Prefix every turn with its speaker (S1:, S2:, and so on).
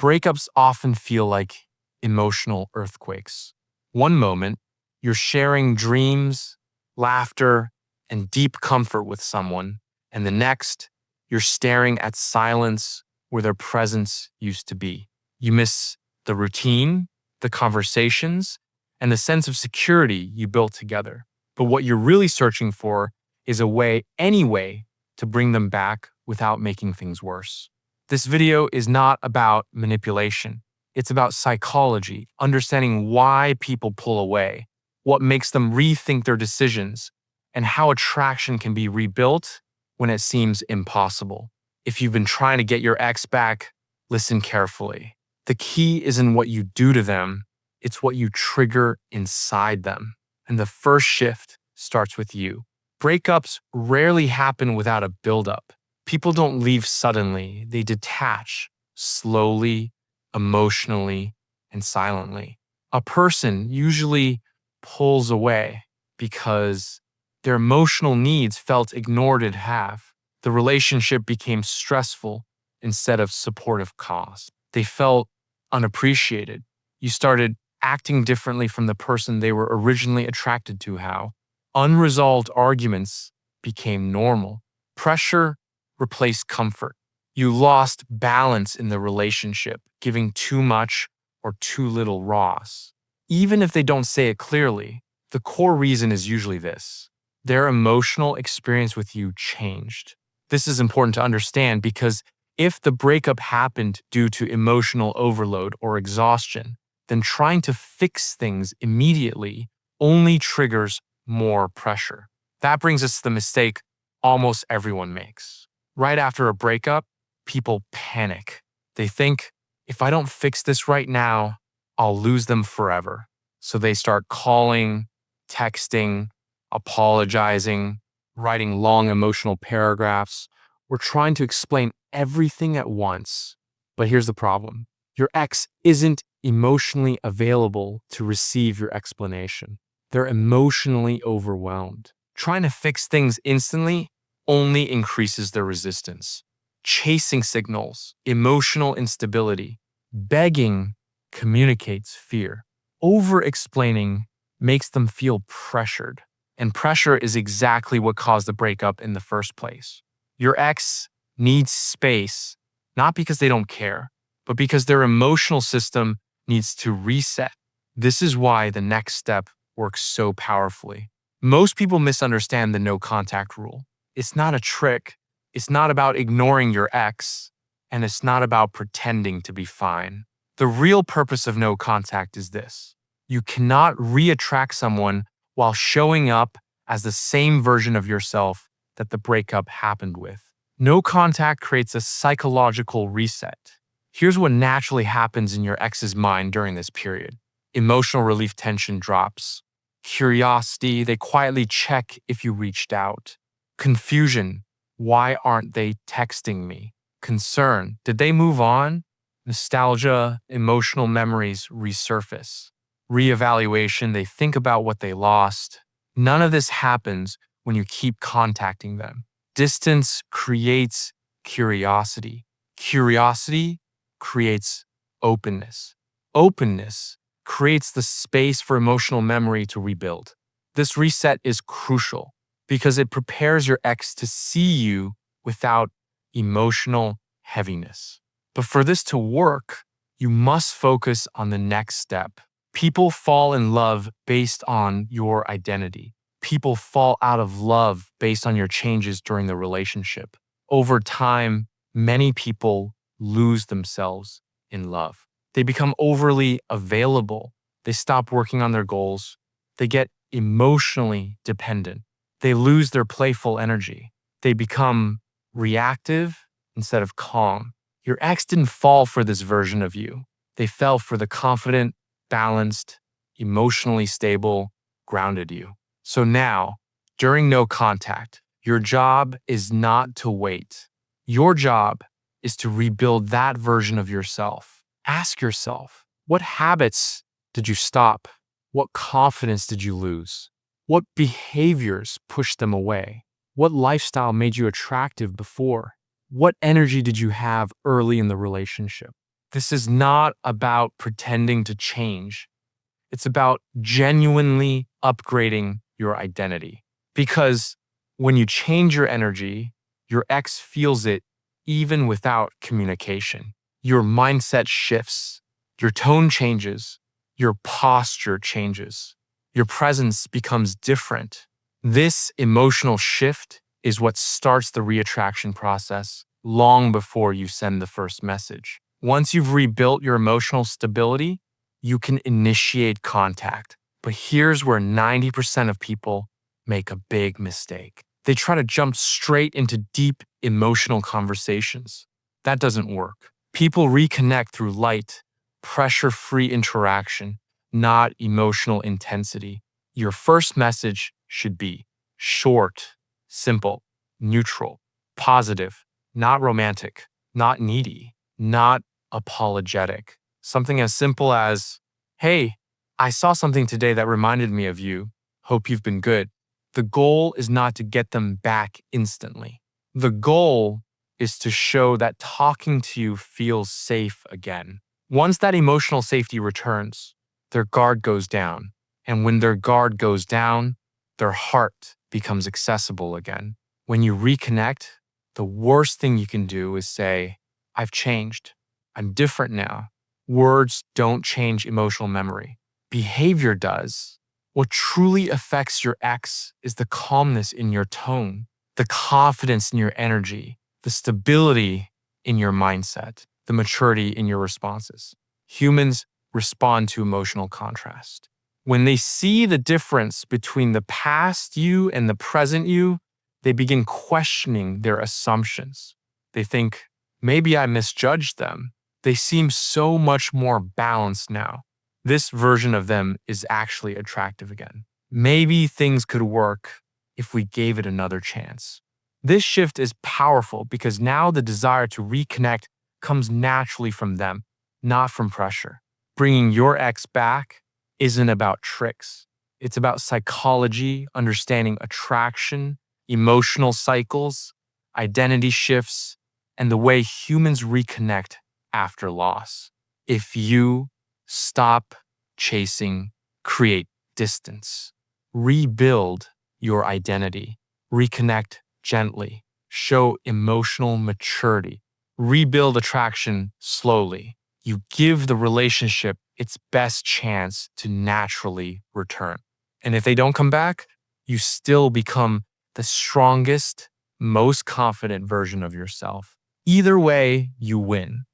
S1: Breakups often feel like emotional earthquakes. One moment, you're sharing dreams, laughter, and deep comfort with someone, and the next, you're staring at silence where their presence used to be. You miss the routine, the conversations, and the sense of security you built together. But what you're really searching for is any way, to bring them back without making things worse. This video is not about manipulation. It's about psychology, understanding why people pull away, what makes them rethink their decisions, and how attraction can be rebuilt when it seems impossible. If you've been trying to get your ex back, listen carefully. The key isn't what you do to them, it's what you trigger inside them. And the first shift starts with you. Breakups rarely happen without a buildup. People don't leave suddenly, they detach slowly, emotionally, and silently. A person usually pulls away because their emotional needs felt ignored at half. The relationship became stressful instead of supportive cause. They felt unappreciated. You started acting differently from the person they were originally attracted to. How? Unresolved arguments became normal. Pressure replaced comfort. You lost balance in the relationship, giving too much or too little Ross. Even if they don't say it clearly, the core reason is usually this: their emotional experience with you changed. This is important to understand because if the breakup happened due to emotional overload or exhaustion, then trying to fix things immediately only triggers more pressure. That brings us to the mistake almost everyone makes. Right after a breakup, people panic. They think, if I don't fix this right now, I'll lose them forever. So they start calling, texting, apologizing, writing long emotional paragraphs. We're trying to explain everything at once. But here's the problem: your ex isn't emotionally available to receive your explanation. They're emotionally overwhelmed. Trying to fix things instantly only increases their resistance. Chasing signals emotional instability. Begging communicates fear. Over-explaining makes them feel pressured. And pressure is exactly what caused the breakup in the first place. Your ex needs space, not because they don't care, but because their emotional system needs to reset. This is why the next step works so powerfully. Most people misunderstand the no contact rule. It's not a trick. It's not about ignoring your ex, and it's not about pretending to be fine. The real purpose of no contact is this: you cannot re-attract someone while showing up as the same version of yourself that the breakup happened with. No contact creates a psychological reset. Here's what naturally happens in your ex's mind during this period. Emotional relief tension drops. Curiosity, they quietly check if you reached out. Confusion, why aren't they texting me? Concern, did they move on? Nostalgia, emotional memories resurface. Reevaluation, they think about what they lost. None of this happens when you keep contacting them. Distance creates curiosity. Curiosity creates openness. Openness creates the space for emotional memory to rebuild. This reset is crucial because it prepares your ex to see you without emotional heaviness. But for this to work, you must focus on the next step. People fall in love based on your identity. People fall out of love based on your changes during the relationship. Over time, many people lose themselves in love. They become overly available. They stop working on their goals. They get emotionally dependent. They lose their playful energy. They become reactive instead of calm. Your ex didn't fall for this version of you. They fell for the confident, balanced, emotionally stable, grounded you. So now, during no contact, your job is not to wait. Your job is to rebuild that version of yourself. Ask yourself, what habits did you stop? What confidence did you lose? What behaviors pushed them away? What lifestyle made you attractive before? What energy did you have early in the relationship? This is not about pretending to change. It's about genuinely upgrading your identity. Because when you change your energy, your ex feels it even without communication. Your mindset shifts, your tone changes, your posture changes, your presence becomes different. This emotional shift is what starts the reattraction process long before you send the first message. Once you've rebuilt your emotional stability, you can initiate contact. But here's where 90% of people make a big mistake. They try to jump straight into deep emotional conversations. That doesn't work. People reconnect through light, pressure-free interaction, not emotional intensity. Your first message should be short, simple, neutral, positive, not romantic, not needy, not apologetic. Something as simple as, "Hey, I saw something today that reminded me of you. Hope you've been good." The goal is not to get them back instantly. The goal is to show that talking to you feels safe again. Once that emotional safety returns, their guard goes down. And when their guard goes down, their heart becomes accessible again. When you reconnect, the worst thing you can do is say, "I've changed. I'm different now." Words don't change emotional memory. Behavior does. What truly affects your ex is the calmness in your tone, the confidence in your energy, the stability in your mindset, the maturity in your responses. Humans respond to emotional contrast. When they see the difference between the past you and the present you, they begin questioning their assumptions. They think, maybe I misjudged them. They seem so much more balanced now. This version of them is actually attractive again. Maybe things could work if we gave it another chance. This shift is powerful because now the desire to reconnect comes naturally from them, not from pressure. Bringing your ex back isn't about tricks. It's about psychology, understanding attraction, emotional cycles, identity shifts, and the way humans reconnect after loss. If you stop chasing, create distance, rebuild your identity, reconnect gently, show emotional maturity, rebuild attraction slowly. You give the relationship its best chance to naturally return. And if they don't come back, you still become the strongest, most confident version of yourself. Either way, you win.